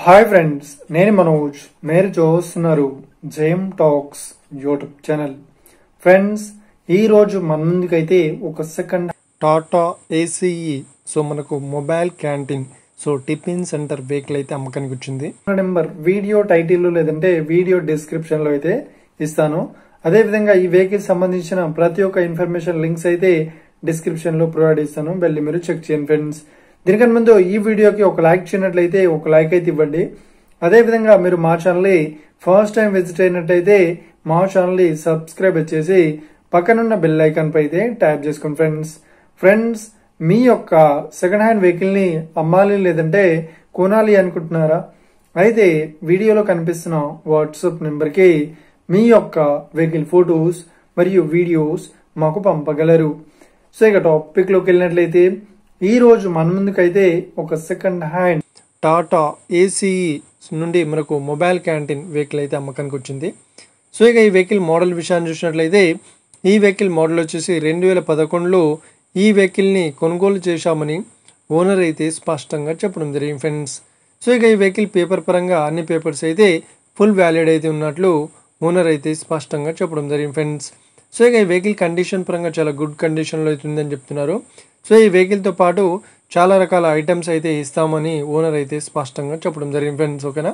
Hi friends, నేను మనోజ్. మీరు చూస్తున్నారు JM talks YouTube channel. Friends, ఈ రోజు మన ముందుకైతే ఒక సెకండ్ టాటా ఏసీఈ మనకు mobile canteen tiffin centre vehicle అయితే అమ్మకానికి వచ్చింది. నెంబర్ వీడియో టైటిల్ లేదంటే వీడియో డిస్క్రిప్షన్ లో అయితే ఇస్తాను. అదే విధంగా ఈ వెహికల్ సంబంధించిన ప్రతి ఒక్క ఇన్ఫర్మేషన్ లింక్స్ అయితే డిస్క్రిప్షన్ లో ప్రొవైడ్ ఇస్తాను. వెళ్ళి మీరు చెక్ చేయండి ఫ్రెండ్స్. దీనికన్నా ముందు ఈ వీడియోకి ఒక లైక్ చేయనట్లయితే ఒక లైక్ అయితే ఇవ్వండి. అదే విధంగా మీరు మా ఛానల్ ని ఫస్ట్ టైం విజిట్ అయినట్లయితే మా ఛానల్ ని సబ్స్క్రైబ్ చేసి పక్కనున్న బెల్ ఐకాన్ పై అయితే ట్యాప్ చేసుకోండి ఫ్రెండ్స్. మీ యొక్క సెకండ్ హ్యాండ్ వెహికల్ ని అమ్మాలి లేదంటే కొనాలి అనుకుంటున్నారా? అయితే వీడియోలో కనిపిస్తున్న వాట్సాప్ నెంబర్ కి మీ యొక్క వెహికల్ ఫోటోస్ మరియు వీడియోస్ మాకు పంపగలరు. ఇక టాపిక్ లోకి వెళ్ళినట్లయితే ఈ రోజు మన ముందుకైతే ఒక సెకండ్ హ్యాండ్ టాటా ఏసీఈ నుండి మనకు మొబైల్ క్యాంటీన్ వెహికల్ అయితే అమ్మకానికి వచ్చింది. ఇక ఈ వెహికల్ మోడల్ విషయాన్ని చూసినట్లయితే ఈ వెహికల్ మోడల్ వచ్చేసి 2011లో ఈ వెహికల్ని కొనుగోలు చేశామని ఓనర్ అయితే స్పష్టంగా చెప్పడం జరిగింది ఫ్రెండ్స్. ఇక ఈ వెహికల్ పేపర్ పరంగా అన్ని పేపర్స్ అయితే ఫుల్ వ్యాలిడ్ అయితే ఉన్నట్లు ఓనర్ అయితే స్పష్టంగా చెప్పడం జరిగింది ఫ్రెండ్స్. ఇక ఈ వెహికల్ కండిషన్ పరంగా చాలా గుడ్ కండిషన్లో అయితే ఉందని చెప్తున్నారు. ఈ వెహికల్తో పాటు చాలా రకాల ఐటమ్స్ అయితే ఇస్తామని ఓనర్ అయితే స్పష్టంగా చెప్పడం జరిగింది ఫ్రెండ్స్. ఓకేనా?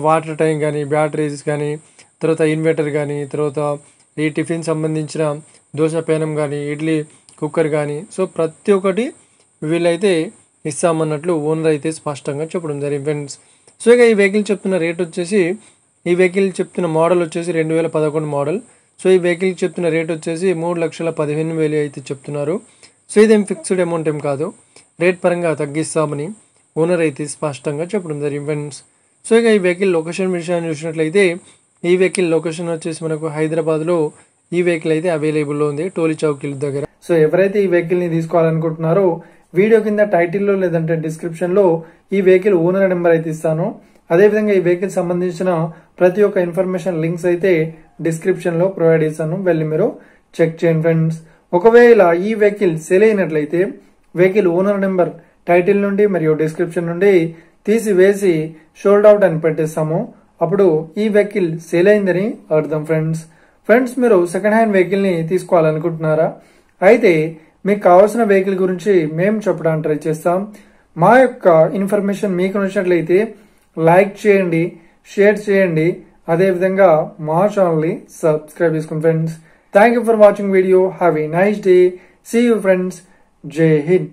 వాటర్ ట్యాంక్ కానీ, బ్యాటరీస్ కానీ, తర్వాత ఇన్వర్టర్ కానీ, తర్వాత ఈ టిఫిన్ సంబంధించిన దోశ పేనం కానీ, ఇడ్లీ కుక్కర్ కానీ, ప్రతి ఒక్కటి వీళ్ళైతే ఇస్తామన్నట్లు ఓనర్ అయితే స్పష్టంగా చెప్పడం జరిగింది ఫ్రెండ్స్. ఇక ఈ వెహికల్ చెప్తున్న రేట్ వచ్చేసి ఈ వెహికల్ చెప్తున్న మోడల్ వచ్చేసి 2011 మోడల్. ఈ వెహికల్ చెప్తున్న రేట్ వచ్చేసి 3,15,000 అయితే చెప్తున్నారు. ఇదేం ఫిక్స్డ్ అమౌంట్ ఏం కాదు, రేట్ పరంగా తగ్గిస్తామని ఓనర్ అయితే స్పష్టంగా చెప్పడం జరిగింది ఫ్రెండ్స్. ఇక ఈ వెహికల్ లొకేషన్ విషయాన్ని చూసినట్లయితే ఈ వెహికల్ లొకేషన్ వచ్చేసి మనకు హైదరాబాద్లో ఈ వెహికల్ అయితే అవైలబుల్లో ఉంది, టోలీ చౌకీల దగ్గర. ఎవరైతే ఈ వెహికల్ ని తీసుకోవాలనుకుంటున్నారో వీడియో కింద టైటిల్లో లేదంటే డిస్క్రిప్షన్ లో ఈ వెహికల్ ఓనర్ నెంబర్ అయితే ఇస్తాను. అదేవిధంగా ఈ వెహికల్ సంబంధించిన ప్రతి ఒక్క ఇన్ఫర్మేషన్ లింక్స్ అయితే డిస్క్రిప్షన్ లో ప్రొవైడ్ చేస్తాను. వెళ్ళి మీరు చెక్ చేయండి ఫ్రెండ్స్. ఒకవేళ ఈ వెహికల్ సేల్ అయినట్లయితే వెహికల్ ఓనర్ నెంబర్ టైటిల్ నుండి మరియు డిస్క్రిప్షన్ నుండి తీసివేసి షోల్డ్ అవుట్ అని పెట్టేస్తాము. అప్పుడు ఈ వెహికల్ సేల్ అయిందని అర్థం ఫ్రెండ్స్. మీరు సెకండ్ హ్యాండ్ వెహికల్ ని తీసుకోవాలనుకుంటున్నారా? అయితే మీకు కావాల్సిన వెహికల్ గురించి మేము చెప్పడానికి ట్రై చేస్తాం. మా యొక్క ఇన్ఫర్మేషన్ మీకు నచ్చినట్లయితే లైక్ చేయండి, షేర్ చేయండి. అదేవిధంగా మా ఛానల్ ని సబ్స్క్రైబ్ చేసుకోండి friends. Thank you for watching video. Have a nice day. See you friends. Jai Hind.